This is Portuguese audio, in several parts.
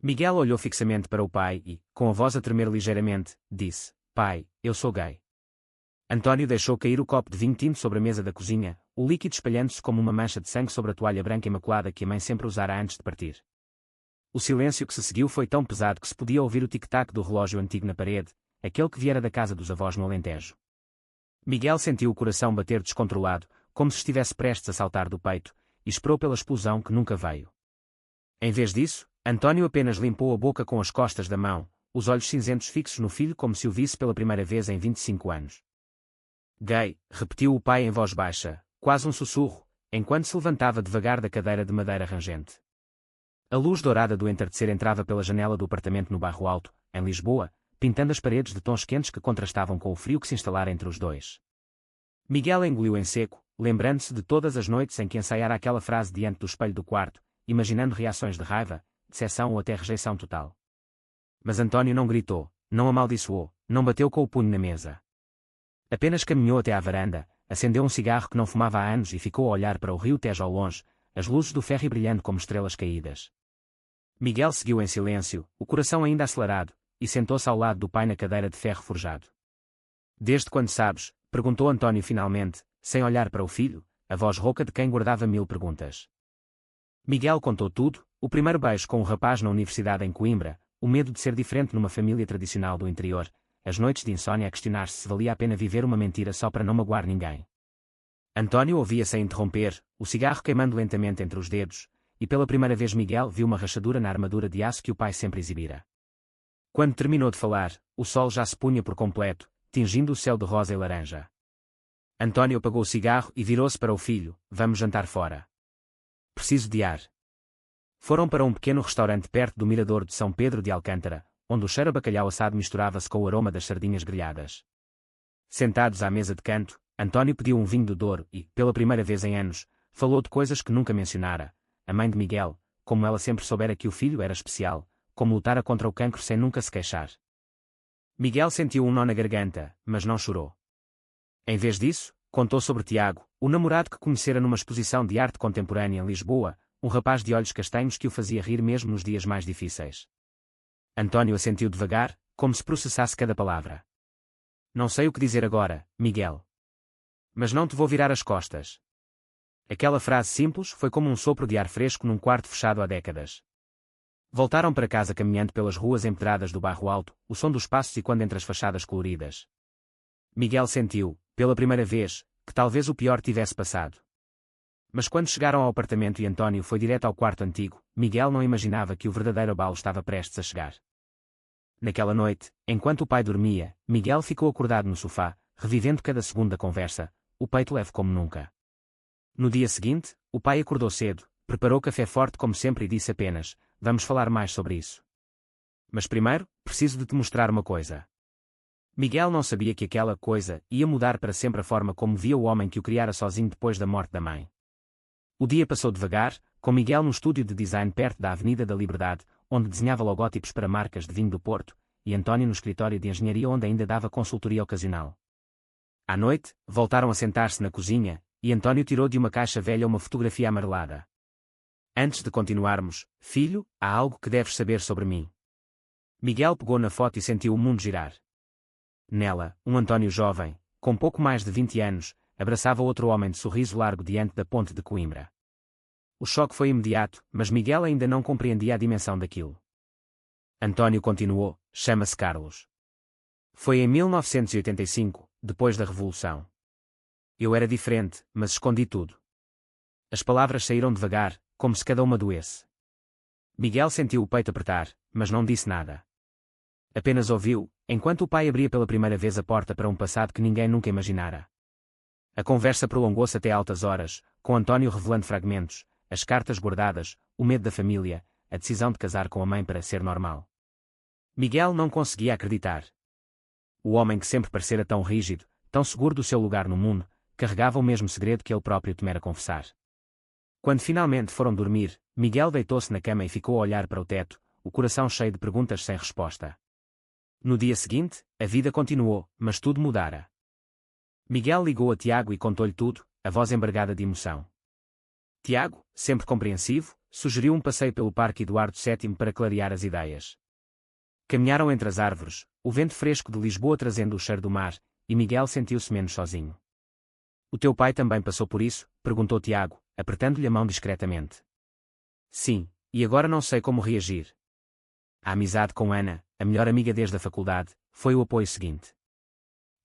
Miguel olhou fixamente para o pai e, com a voz a tremer ligeiramente, disse: Pai, eu sou gay. António deixou cair o copo de vinho tinto sobre a mesa da cozinha, o líquido espalhando-se como uma mancha de sangue sobre a toalha branca imaculada que a mãe sempre usara antes de partir. O silêncio que se seguiu foi tão pesado que se podia ouvir o tic-tac do relógio antigo na parede, aquele que viera da casa dos avós no Alentejo. Miguel sentiu o coração bater descontrolado, como se estivesse prestes a saltar do peito, e esperou pela explosão que nunca veio. Em vez disso, António apenas limpou a boca com as costas da mão, os olhos cinzentos fixos no filho como se o visse pela primeira vez em 25 anos. Gay, repetiu o pai em voz baixa, quase um sussurro, enquanto se levantava devagar da cadeira de madeira rangente. A luz dourada do entardecer entrava pela janela do apartamento no Bairro Alto, em Lisboa, pintando as paredes de tons quentes que contrastavam com o frio que se instalara entre os dois. Miguel engoliu em seco, lembrando-se de todas as noites em que ensaiara aquela frase diante do espelho do quarto, imaginando reações de raiva, decepção ou até rejeição total. Mas António não gritou, não amaldiçoou, não bateu com o punho na mesa. Apenas caminhou até à varanda, acendeu um cigarro que não fumava há anos e ficou a olhar para o rio Tejo ao longe, as luzes do ferry brilhando como estrelas caídas. Miguel seguiu em silêncio, o coração ainda acelerado, e sentou-se ao lado do pai na cadeira de ferro forjado. Desde quando sabes? Perguntou António finalmente, sem olhar para o filho, a voz rouca de quem guardava 1000 perguntas. Miguel contou tudo, o primeiro beijo com o rapaz na universidade em Coimbra, o medo de ser diferente numa família tradicional do interior, as noites de insônia a questionar-se se valia a pena viver uma mentira só para não magoar ninguém. António ouvia sem interromper, o cigarro queimando lentamente entre os dedos, e pela primeira vez Miguel viu uma rachadura na armadura de aço que o pai sempre exibira. Quando terminou de falar, o sol já se punha por completo, tingindo o céu de rosa e laranja. António apagou o cigarro e virou-se para o filho: Vamos jantar fora. Preciso de ar. Foram para um pequeno restaurante perto do mirador de São Pedro de Alcântara, onde o cheiro a bacalhau assado misturava-se com o aroma das sardinhas grelhadas. Sentados à mesa de canto, António pediu um vinho do Douro e, pela primeira vez em anos, falou de coisas que nunca mencionara. A mãe de Miguel, como ela sempre soubera que o filho era especial, como lutara contra o cancro sem nunca se queixar. Miguel sentiu um nó na garganta, mas não chorou. Em vez disso, contou sobre Tiago, o namorado que conhecera numa exposição de arte contemporânea em Lisboa, um rapaz de olhos castanhos que o fazia rir mesmo nos dias mais difíceis. António assentiu devagar, como se processasse cada palavra. Não sei o que dizer agora, Miguel. Mas não te vou virar as costas. Aquela frase simples foi como um sopro de ar fresco num quarto fechado há décadas. Voltaram para casa caminhando pelas ruas empedradas do Bairro Alto, o som dos passos ecoando entre as fachadas coloridas. Miguel sentiu, pela primeira vez, que talvez o pior tivesse passado. Mas quando chegaram ao apartamento e António foi direto ao quarto antigo, Miguel não imaginava que o verdadeiro abalo estava prestes a chegar. Naquela noite, enquanto o pai dormia, Miguel ficou acordado no sofá, revivendo cada segundo da conversa, o peito leve como nunca. No dia seguinte, o pai acordou cedo, preparou café forte como sempre e disse apenas: Vamos falar mais sobre isso. Mas primeiro, preciso de te mostrar uma coisa. Miguel não sabia que aquela coisa ia mudar para sempre a forma como via o homem que o criara sozinho depois da morte da mãe. O dia passou devagar, com Miguel no estúdio de design perto da Avenida da Liberdade, onde desenhava logótipos para marcas de vinho do Porto, e António no escritório de engenharia onde ainda dava consultoria ocasional. À noite, voltaram a sentar-se na cozinha, e António tirou de uma caixa velha uma fotografia amarelada. Antes de continuarmos, filho, há algo que deves saber sobre mim. Miguel pegou na foto e sentiu o mundo girar. Nela, um António jovem, com pouco mais de 20 anos, abraçava outro homem de sorriso largo diante da ponte de Coimbra. O choque foi imediato, mas Miguel ainda não compreendia a dimensão daquilo. António continuou: Chama-se Carlos. Foi em 1985, depois da Revolução. Eu era diferente, mas escondi tudo. As palavras saíram devagar, como se cada uma doesse. Miguel sentiu o peito apertar, mas não disse nada. Apenas ouviu, enquanto o pai abria pela primeira vez a porta para um passado que ninguém nunca imaginara. A conversa prolongou-se até altas horas, com António revelando fragmentos, as cartas guardadas, o medo da família, a decisão de casar com a mãe para ser normal. Miguel não conseguia acreditar. O homem que sempre parecera tão rígido, tão seguro do seu lugar no mundo, carregava o mesmo segredo que ele próprio temera confessar. Quando finalmente foram dormir, Miguel deitou-se na cama e ficou a olhar para o teto, o coração cheio de perguntas sem resposta. No dia seguinte, a vida continuou, mas tudo mudara. Miguel ligou a Tiago e contou-lhe tudo, a voz embargada de emoção. Tiago, sempre compreensivo, sugeriu um passeio pelo Parque Eduardo VII para clarear as ideias. Caminharam entre as árvores, o vento fresco de Lisboa trazendo o cheiro do mar, e Miguel sentiu-se menos sozinho. O teu pai também passou por isso? Perguntou Tiago, apertando-lhe a mão discretamente. Sim, e agora não sei como reagir. A amizade com Ana, a melhor amiga desde a faculdade, foi o apoio seguinte.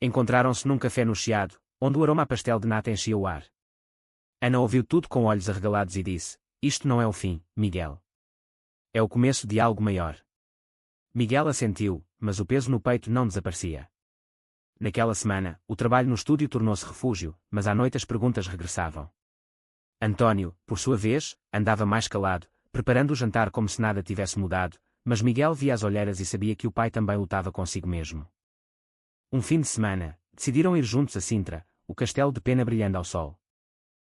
Encontraram-se num café no Chiado, onde o aroma a pastel de nata enchia o ar. Ana ouviu tudo com olhos arregalados e disse: Isto não é o fim, Miguel. É o começo de algo maior. Miguel assentiu, mas o peso no peito não desaparecia. Naquela semana, o trabalho no estúdio tornou-se refúgio, mas à noite as perguntas regressavam. António, por sua vez, andava mais calado, preparando o jantar como se nada tivesse mudado, mas Miguel via as olheiras e sabia que o pai também lutava consigo mesmo. Um fim de semana, decidiram ir juntos a Sintra, o castelo de pena brilhando ao sol.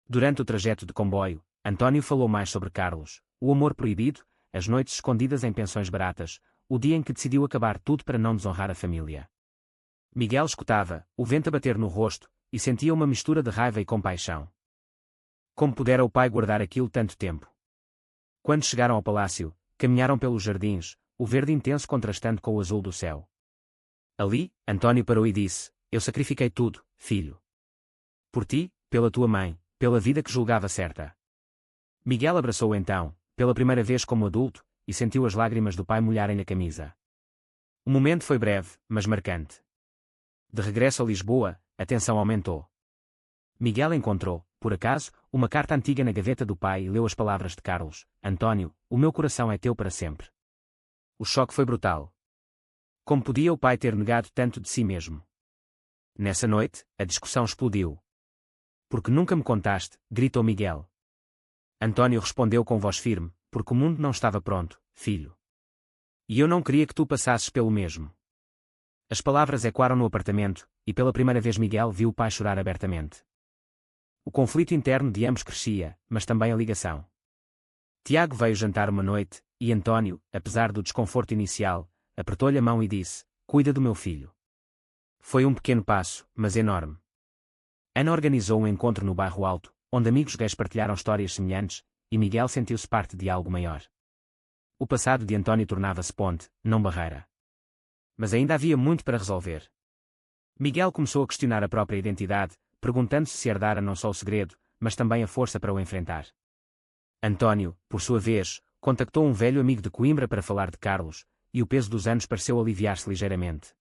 Durante o trajeto de comboio, António falou mais sobre Carlos, o amor proibido, as noites escondidas em pensões baratas, o dia em que decidiu acabar tudo para não desonrar a família. Miguel escutava, o vento a bater no rosto, e sentia uma mistura de raiva e compaixão. Como pudera o pai guardar aquilo tanto tempo? Quando chegaram ao palácio, caminharam pelos jardins, o verde intenso contrastando com o azul do céu. Ali, António parou e disse: Eu sacrifiquei tudo, filho. Por ti, pela tua mãe, pela vida que julgava certa. Miguel abraçou-o então, pela primeira vez como adulto, e sentiu as lágrimas do pai molharem a camisa. O momento foi breve, mas marcante. De regresso a Lisboa, a tensão aumentou. Miguel encontrou, por acaso, uma carta antiga na gaveta do pai e leu as palavras de Carlos: António, o meu coração é teu para sempre. O choque foi brutal. Como podia o pai ter negado tanto de si mesmo? Nessa noite, a discussão explodiu. Porque nunca me contaste, gritou Miguel. António respondeu com voz firme: Porque o mundo não estava pronto, filho. E eu não queria que tu passasses pelo mesmo. As palavras ecoaram no apartamento, e pela primeira vez Miguel viu o pai chorar abertamente. O conflito interno de ambos crescia, mas também a ligação. Tiago veio jantar uma noite, e António, apesar do desconforto inicial, apertou-lhe a mão e disse: Cuida do meu filho. Foi um pequeno passo, mas enorme. Ana organizou um encontro no Bairro Alto, onde amigos gays partilharam histórias semelhantes, e Miguel sentiu-se parte de algo maior. O passado de António tornava-se ponte, não barreira. Mas ainda havia muito para resolver. Miguel começou a questionar a própria identidade, perguntando-se se herdara não só o segredo, mas também a força para o enfrentar. António, por sua vez, contactou um velho amigo de Coimbra para falar de Carlos, e o peso dos anos pareceu aliviar-se ligeiramente.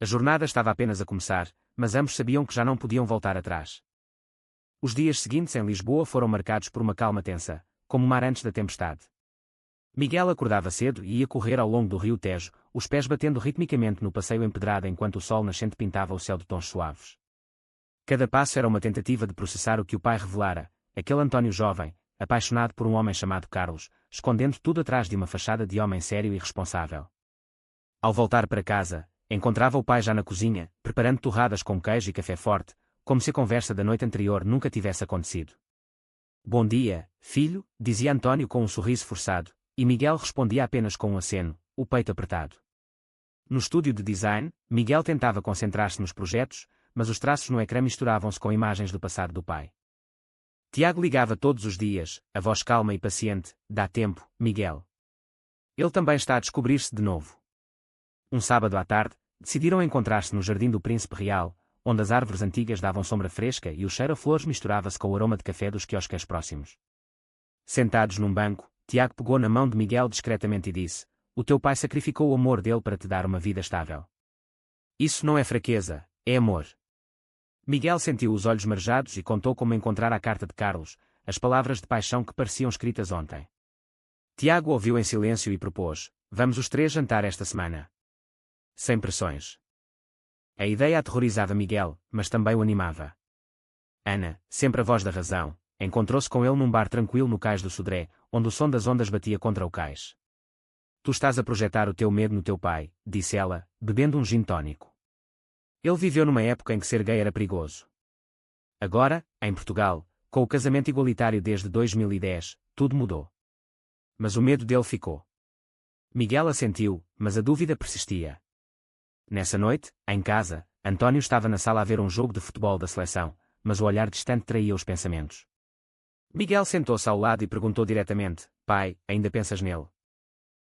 A jornada estava apenas a começar, mas ambos sabiam que já não podiam voltar atrás. Os dias seguintes em Lisboa foram marcados por uma calma tensa, como o mar antes da tempestade. Miguel acordava cedo e ia correr ao longo do rio Tejo, os pés batendo ritmicamente no passeio empedrado enquanto o sol nascente pintava o céu de tons suaves. Cada passo era uma tentativa de processar o que o pai revelara, aquele António jovem, apaixonado por um homem chamado Carlos, escondendo tudo atrás de uma fachada de homem sério e responsável. Ao voltar para casa, encontrava o pai já na cozinha, preparando torradas com queijo e café forte, como se a conversa da noite anterior nunca tivesse acontecido. Bom dia, filho, dizia António com um sorriso forçado, e Miguel respondia apenas com um aceno, o peito apertado. No estúdio de design, Miguel tentava concentrar-se nos projetos, mas os traços no ecrã misturavam-se com imagens do passado do pai. Tiago ligava todos os dias, a voz calma e paciente: Dá tempo, Miguel. Ele também está a descobrir-se de novo. Um sábado à tarde, decidiram encontrar-se no Jardim do Príncipe Real, onde as árvores antigas davam sombra fresca e o cheiro a flores misturava-se com o aroma de café dos quiosques próximos. Sentados num banco, Tiago pegou na mão de Miguel discretamente e disse: O teu pai sacrificou o amor dele para te dar uma vida estável. Isso não é fraqueza, é amor. Miguel sentiu os olhos marejados e contou como encontrara a carta de Carlos, as palavras de paixão que pareciam escritas ontem. Tiago ouviu em silêncio e propôs: Vamos os três jantar esta semana. Sem pressões. A ideia aterrorizava Miguel, mas também o animava. Ana, sempre a voz da razão, encontrou-se com ele num bar tranquilo no cais do Sodré, onde o som das ondas batia contra o cais. Tu estás a projetar o teu medo no teu pai, disse ela, bebendo um gin tónico. Ele viveu numa época em que ser gay era perigoso. Agora, em Portugal, com o casamento igualitário desde 2010, tudo mudou. Mas o medo dele ficou. Miguel assentiu, mas a dúvida persistia. Nessa noite, em casa, António estava na sala a ver um jogo de futebol da seleção, mas o olhar distante traía os pensamentos. Miguel sentou-se ao lado e perguntou diretamente: pai, ainda pensas nele?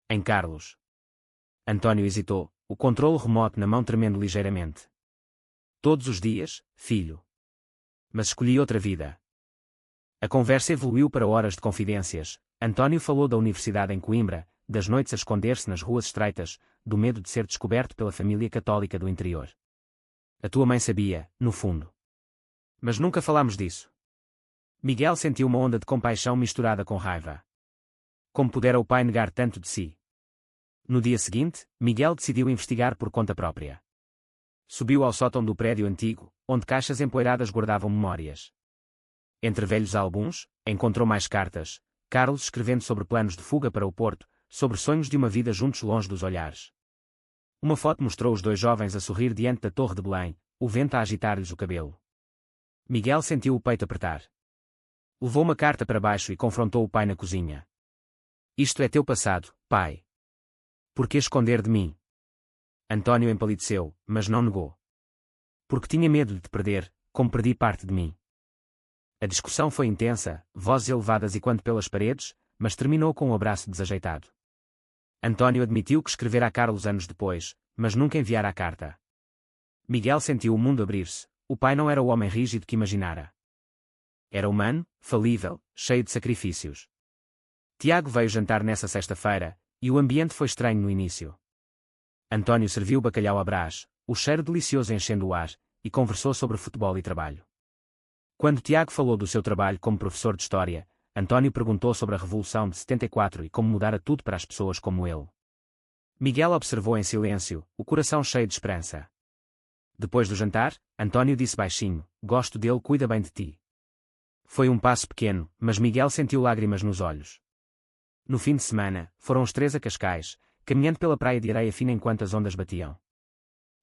Em Carlos. Antônio hesitou, o controle remoto na mão tremendo ligeiramente. Todos os dias, filho. Mas escolhi outra vida. A conversa evoluiu para horas de confidências. Antônio falou da universidade em Coimbra, das noites a esconder-se nas ruas estreitas, do medo de ser descoberto pela família católica do interior. A tua mãe sabia, no fundo. Mas nunca falámos disso. Miguel sentiu uma onda de compaixão misturada com raiva. Como pudera o pai negar tanto de si? No dia seguinte, Miguel decidiu investigar por conta própria. Subiu ao sótão do prédio antigo, onde caixas empoeiradas guardavam memórias. Entre velhos álbuns, encontrou mais cartas, Carlos escrevendo sobre planos de fuga para o Porto, sobre sonhos de uma vida juntos longe dos olhares. Uma foto mostrou os dois jovens a sorrir diante da Torre de Belém, o vento a agitar-lhes o cabelo. Miguel sentiu o peito apertar. Levou uma carta para baixo e confrontou o pai na cozinha. Isto é teu passado, pai. Por que esconder de mim? Antônio empalideceu, mas não negou. Porque tinha medo de te perder, como perdi parte de mim. A discussão foi intensa, vozes elevadas e quando pelas paredes, mas terminou com um abraço desajeitado. Antônio admitiu que escrevera a Carlos anos depois, mas nunca enviara a carta. Miguel sentiu o mundo abrir-se, o pai não era o homem rígido que imaginara. Era humano, falível, cheio de sacrifícios. Tiago veio jantar nessa sexta-feira, e o ambiente foi estranho no início. Antônio serviu bacalhau à Brás, o cheiro delicioso enchendo o ar, e conversou sobre futebol e trabalho. Quando Tiago falou do seu trabalho como professor de História, Antônio perguntou sobre a Revolução de 74 e como mudara tudo para as pessoas como ele. Miguel observou em silêncio, o coração cheio de esperança. Depois do jantar, Antônio disse baixinho: gosto dele, cuida bem de ti. Foi um passo pequeno, mas Miguel sentiu lágrimas nos olhos. No fim de semana, foram os três a Cascais, caminhando pela praia de areia fina enquanto as ondas batiam.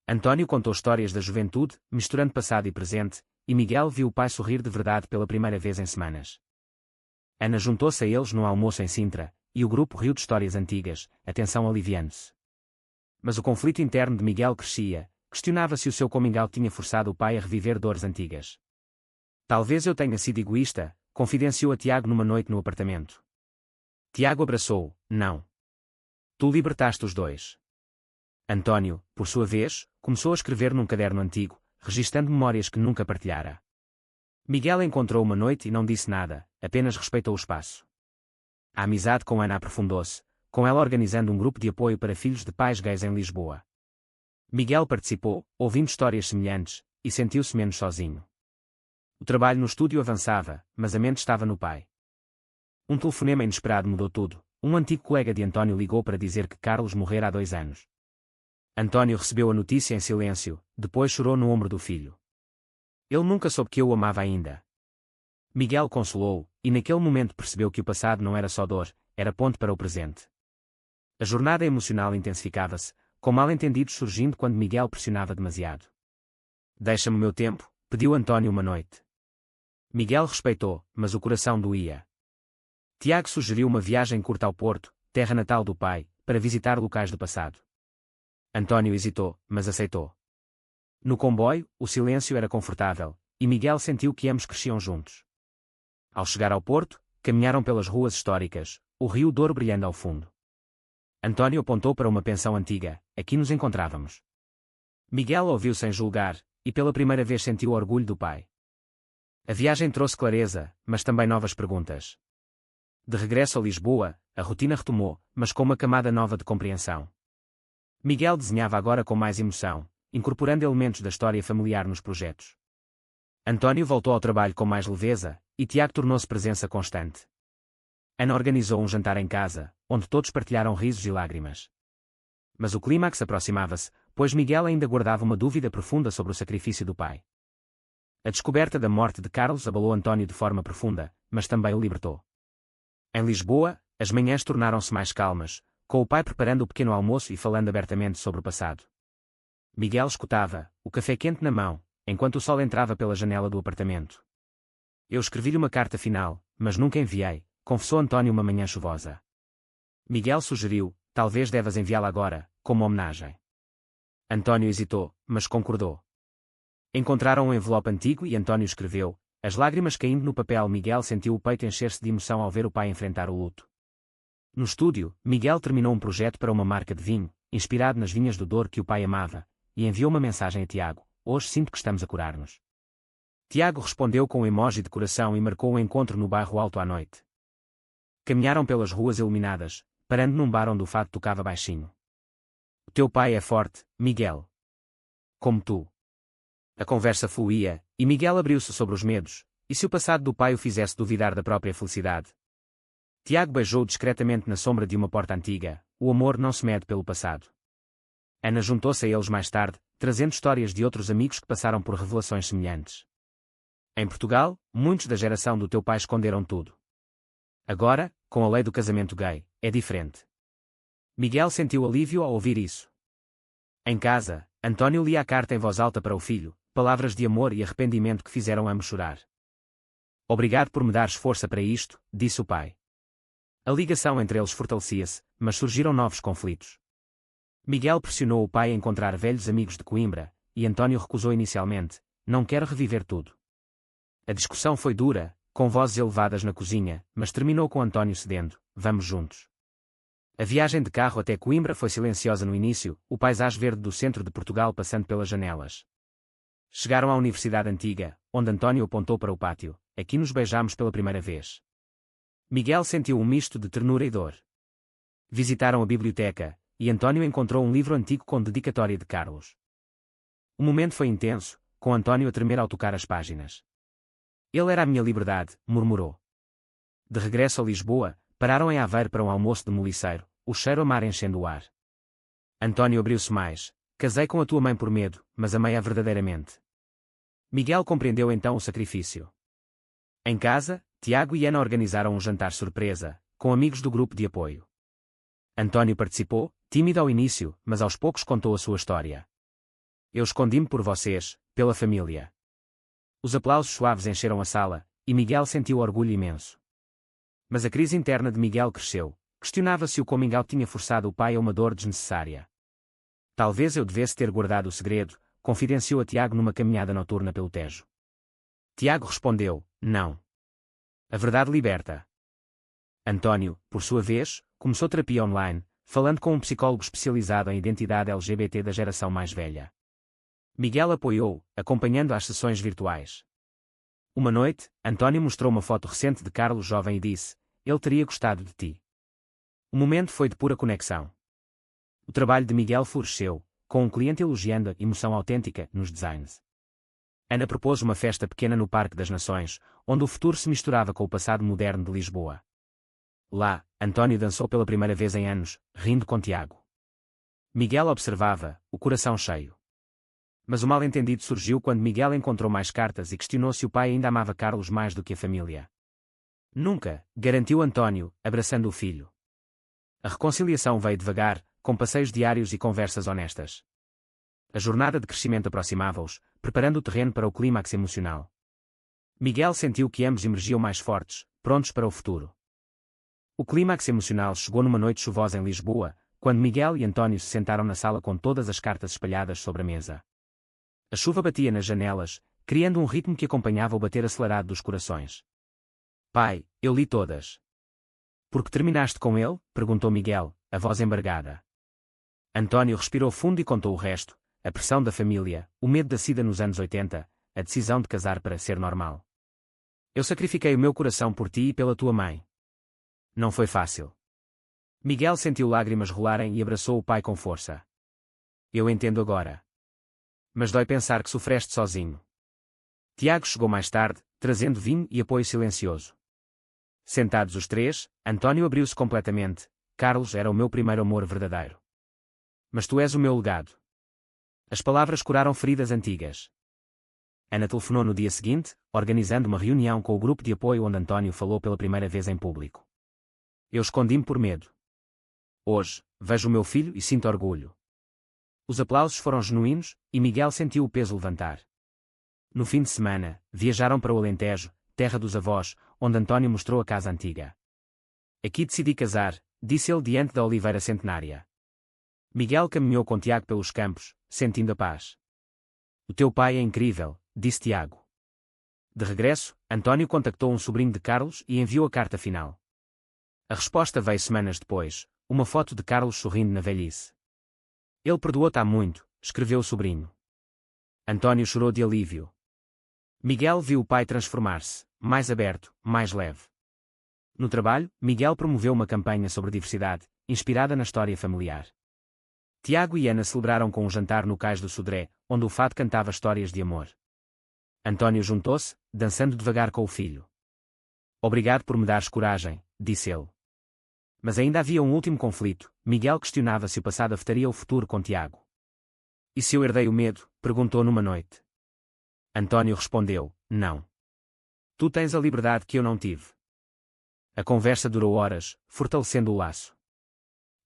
Antônio contou histórias da juventude, misturando passado e presente, e Miguel viu o pai sorrir de verdade pela primeira vez em semanas. Ana juntou-se a eles no almoço em Sintra, e o grupo riu de histórias antigas, a tensão aliviando-se. Mas o conflito interno de Miguel crescia, questionava se o seu comingal tinha forçado o pai a reviver dores antigas. Talvez eu tenha sido egoísta, confidenciou a Tiago numa noite no apartamento. Tiago abraçou-o: não. Tu libertaste os dois. Antônio, por sua vez, começou a escrever num caderno antigo, registando memórias que nunca partilhara. Miguel encontrou uma noite e não disse nada, apenas respeitou o espaço. A amizade com Ana aprofundou-se, com ela organizando um grupo de apoio para filhos de pais gays em Lisboa. Miguel participou, ouvindo histórias semelhantes, e sentiu-se menos sozinho. O trabalho no estúdio avançava, mas a mente estava no pai. Um telefonema inesperado mudou tudo. Um antigo colega de Antônio ligou para dizer que Carlos morrera há 2 anos. Antônio recebeu a notícia em silêncio, depois chorou no ombro do filho. Ele nunca soube que eu o amava ainda. Miguel consolou-o, e naquele momento percebeu que o passado não era só dor, era ponte para o presente. A jornada emocional intensificava-se, com mal-entendidos surgindo quando Miguel pressionava demasiado. Deixa-me o meu tempo, pediu Antônio uma noite. Miguel respeitou, mas o coração doía. Tiago sugeriu uma viagem curta ao Porto, terra natal do pai, para visitar locais do passado. Antônio hesitou, mas aceitou. No comboio, o silêncio era confortável, e Miguel sentiu que ambos cresciam juntos. Ao chegar ao Porto, caminharam pelas ruas históricas, o rio Douro brilhando ao fundo. Antônio apontou para uma pensão antiga: aqui nos encontrávamos. Miguel ouviu sem julgar, e pela primeira vez sentiu o orgulho do pai. A viagem trouxe clareza, mas também novas perguntas. De regresso a Lisboa, a rotina retomou, mas com uma camada nova de compreensão. Miguel desenhava agora com mais emoção, incorporando elementos da história familiar nos projetos. Antônio voltou ao trabalho com mais leveza, e Tiago tornou-se presença constante. Ana organizou um jantar em casa, onde todos partilharam risos e lágrimas. Mas o clímax aproximava-se, pois Miguel ainda guardava uma dúvida profunda sobre o sacrifício do pai. A descoberta da morte de Carlos abalou Antônio de forma profunda, mas também o libertou. Em Lisboa, as manhãs tornaram-se mais calmas, com o pai preparando o pequeno almoço e falando abertamente sobre o passado. Miguel escutava, o café quente na mão, enquanto o sol entrava pela janela do apartamento. Eu escrevi-lhe uma carta final, mas nunca enviei, confessou Antônio uma manhã chuvosa. Miguel sugeriu: talvez devas enviá-la agora, como homenagem. Antônio hesitou, mas concordou. Encontraram um envelope antigo e Antônio escreveu: As lágrimas caindo no papel, Miguel sentiu o peito encher-se de emoção ao ver o pai enfrentar o luto. No estúdio, Miguel terminou um projeto para uma marca de vinho, inspirado nas vinhas do Douro que o pai amava, e enviou uma mensagem a Tiago: "Hoje sinto que estamos a curar-nos." Tiago respondeu com um emoji de coração e marcou um encontro no bairro Alto à noite. Caminharam pelas ruas iluminadas, parando num bar onde o fado tocava baixinho. "O teu pai é forte, Miguel. Como tu." A conversa fluía, e Miguel abriu-se sobre os medos, e se o passado do pai o fizesse duvidar da própria felicidade. Tiago beijou discretamente na sombra de uma porta antiga. O amor não se mede pelo passado. Ana juntou-se a eles mais tarde, trazendo histórias de outros amigos que passaram por revelações semelhantes. Em Portugal, muitos da geração do teu pai esconderam tudo. Agora, com a lei do casamento gay, é diferente. Miguel sentiu alívio ao ouvir isso. Em casa, António lia a carta em voz alta para o filho, palavras de amor e arrependimento que fizeram ambos chorar. "Obrigado por me dares força para isto", disse o pai. A ligação entre eles fortalecia-se, mas surgiram novos conflitos. Miguel pressionou o pai a encontrar velhos amigos de Coimbra, e António recusou inicialmente: "Não quero reviver tudo." A discussão foi dura, com vozes elevadas na cozinha, mas terminou com António cedendo: "Vamos juntos." A viagem de carro até Coimbra foi silenciosa no início, o paisagem verde do centro de Portugal passando pelas janelas. Chegaram à Universidade Antiga, onde António apontou para o pátio: "Aqui nos beijamos pela primeira vez." Miguel sentiu um misto de ternura e dor. Visitaram a biblioteca, e António encontrou um livro antigo com dedicatória de Carlos. O momento foi intenso, com António a tremer ao tocar as páginas. "Ele era a minha liberdade", murmurou. De regresso a Lisboa, pararam em Aveiro para um almoço de moliceiro, o cheiro a mar enchendo o ar. António abriu-se mais: "Casei com a tua mãe por medo, mas amei-a verdadeiramente." Miguel compreendeu então o sacrifício. Em casa, Tiago e Ana organizaram um jantar surpresa, com amigos do grupo de apoio. António participou, tímido ao início, mas aos poucos contou a sua história. "Eu escondi-me por vocês, pela família." Os aplausos suaves encheram a sala, e Miguel sentiu orgulho imenso. Mas a crise interna de Miguel cresceu. Questionava-se o como Miguel tinha forçado o pai a uma dor desnecessária. "Talvez eu devesse ter guardado o segredo", confidenciou a Tiago numa caminhada noturna pelo Tejo. Tiago respondeu: "Não. A verdade liberta." António, por sua vez, começou terapia online, falando com um psicólogo especializado em identidade LGBT da geração mais velha. Miguel apoiou, acompanhando às sessões virtuais. Uma noite, António mostrou uma foto recente de Carlos jovem e disse: "Ele teria gostado de ti." O momento foi de pura conexão. O trabalho de Miguel floresceu, com um cliente elogiando a emoção autêntica nos designs. Ana propôs uma festa pequena no Parque das Nações, onde o futuro se misturava com o passado moderno de Lisboa. Lá, António dançou pela primeira vez em anos, rindo com Tiago. Miguel observava, o coração cheio. Mas o mal-entendido surgiu quando Miguel encontrou mais cartas e questionou se o pai ainda amava Carlos mais do que a família. "Nunca", garantiu António, abraçando o filho. A reconciliação veio devagar, com passeios diários e conversas honestas. A jornada de crescimento aproximava-os, preparando o terreno para o clímax emocional. Miguel sentiu que ambos emergiam mais fortes, prontos para o futuro. O clímax emocional chegou numa noite chuvosa em Lisboa, quando Miguel e António se sentaram na sala com todas as cartas espalhadas sobre a mesa. A chuva batia nas janelas, criando um ritmo que acompanhava o bater acelerado dos corações. "Pai, eu li todas." "Por que terminaste com ele?", perguntou Miguel, a voz embargada. António respirou fundo e contou o resto: a pressão da família, o medo da SIDA nos anos 80, a decisão de casar para ser normal. "Eu sacrifiquei o meu coração por ti e pela tua mãe. Não foi fácil." Miguel sentiu lágrimas rolarem e abraçou o pai com força. "Eu entendo agora. Mas dói pensar que sofreste sozinho." Tiago chegou mais tarde, trazendo vinho e apoio silencioso. Sentados os três, António abriu-se completamente: "Carlos era o meu primeiro amor verdadeiro. Mas tu és o meu legado." As palavras curaram feridas antigas. Ana telefonou no dia seguinte, organizando uma reunião com o grupo de apoio onde António falou pela primeira vez em público. "Eu escondi-me por medo. Hoje, vejo o meu filho e sinto orgulho." Os aplausos foram genuínos, e Miguel sentiu o peso levantar. No fim de semana, viajaram para o Alentejo, terra dos avós, onde António mostrou a casa antiga. "Aqui decidi casar", disse ele diante da oliveira centenária. Miguel caminhou com Tiago pelos campos, sentindo a paz. "O teu pai é incrível", disse Tiago. De regresso, António contactou um sobrinho de Carlos e enviou a carta final. A resposta veio semanas depois, uma foto de Carlos sorrindo na velhice. Ele perdoou-te há muito, escreveu o sobrinho. António chorou de alívio. Miguel viu o pai transformar-se, mais aberto, mais leve. No trabalho, Miguel promoveu uma campanha sobre diversidade, inspirada na história familiar. Tiago e Ana celebraram com um jantar no Cais do Sodré, onde o fado cantava histórias de amor. António juntou-se, dançando devagar com o filho. Obrigado por me dares coragem, disse ele. Mas ainda havia um último conflito. Miguel questionava se o passado afetaria o futuro com Tiago. E se eu herdei o medo? Perguntou numa noite. António respondeu, não. Tu tens a liberdade que eu não tive. A conversa durou horas, fortalecendo o laço.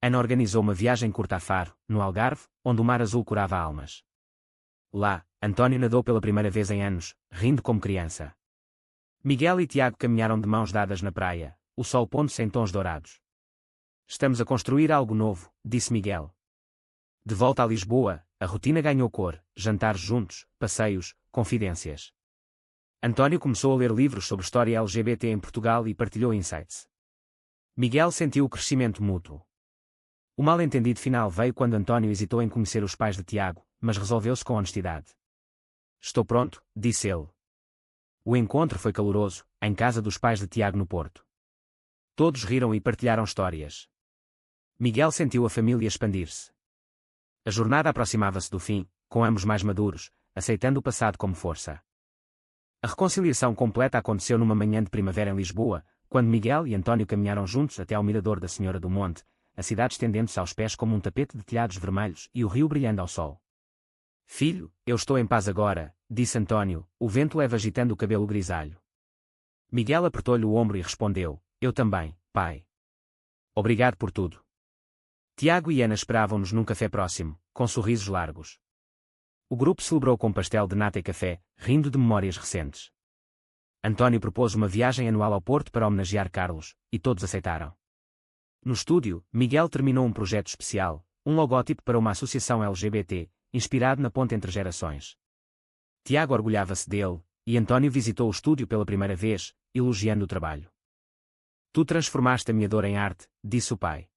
Ana organizou uma viagem curta a Faro, no Algarve, onde o mar azul curava almas. Lá, António nadou pela primeira vez em anos, rindo como criança. Miguel e Tiago caminharam de mãos dadas na praia, o sol pondo-se em tons dourados. Estamos a construir algo novo, disse Miguel. De volta a Lisboa, a rotina ganhou cor, jantares juntos, passeios, confidências. António começou a ler livros sobre história LGBT em Portugal e partilhou insights. Miguel sentiu o crescimento mútuo. O mal-entendido final veio quando António hesitou em conhecer os pais de Tiago, mas resolveu-se com honestidade. Estou pronto, disse ele. O encontro foi caloroso, em casa dos pais de Tiago no Porto. Todos riram e partilharam histórias. Miguel sentiu a família expandir-se. A jornada aproximava-se do fim, com ambos mais maduros, aceitando o passado como força. A reconciliação completa aconteceu numa manhã de primavera em Lisboa, quando Miguel e António caminharam juntos até ao mirador da Senhora do Monte, a cidade estendendo-se aos pés como um tapete de telhados vermelhos e o rio brilhando ao sol. Filho, eu estou em paz agora, disse António, o vento leve agitando o cabelo grisalho. Miguel apertou-lhe o ombro e respondeu, eu também, pai. Obrigado por tudo. Tiago e Ana esperavam-nos num café próximo, com sorrisos largos. O grupo celebrou com pastel de nata e café, rindo de memórias recentes. António propôs uma viagem anual ao Porto para homenagear Carlos, e todos aceitaram. No estúdio, Miguel terminou um projeto especial, um logótipo para uma associação LGBT, inspirado na ponte entre gerações. Tiago orgulhava-se dele, e António visitou o estúdio pela primeira vez, elogiando o trabalho. Tu transformaste a minha dor em arte, disse o pai.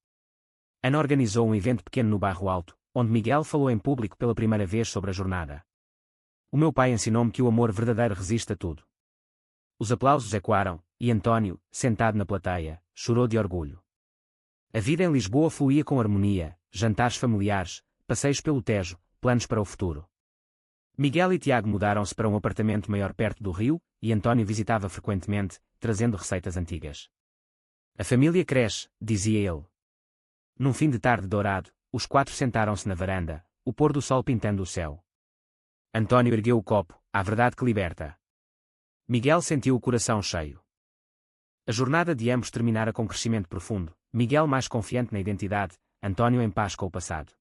Ana organizou um evento pequeno no Bairro Alto, onde Miguel falou em público pela primeira vez sobre a jornada. O meu pai ensinou-me que o amor verdadeiro resiste a tudo. Os aplausos ecoaram, e António, sentado na plateia, chorou de orgulho. A vida em Lisboa fluía com harmonia, jantares familiares, passeios pelo Tejo, planos para o futuro. Miguel e Tiago mudaram-se para um apartamento maior perto do rio, e António visitava frequentemente, trazendo receitas antigas. A família cresce, dizia ele. Num fim de tarde dourado, os quatro sentaram-se na varanda, o pôr do sol pintando o céu. António ergueu o copo, à verdade que liberta. Miguel sentiu o coração cheio. A jornada de ambos terminara com crescimento profundo, Miguel mais confiante na identidade, António em paz com o passado.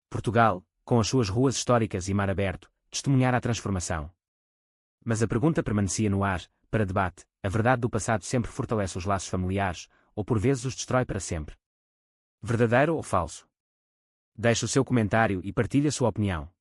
Portugal, com as suas ruas históricas e mar aberto, testemunhara a transformação. Mas a pergunta permanecia no ar, para debate: a verdade do passado sempre fortalece os laços familiares, ou por vezes os destrói para sempre? Verdadeiro ou falso? Deixe o seu comentário e partilhe a sua opinião.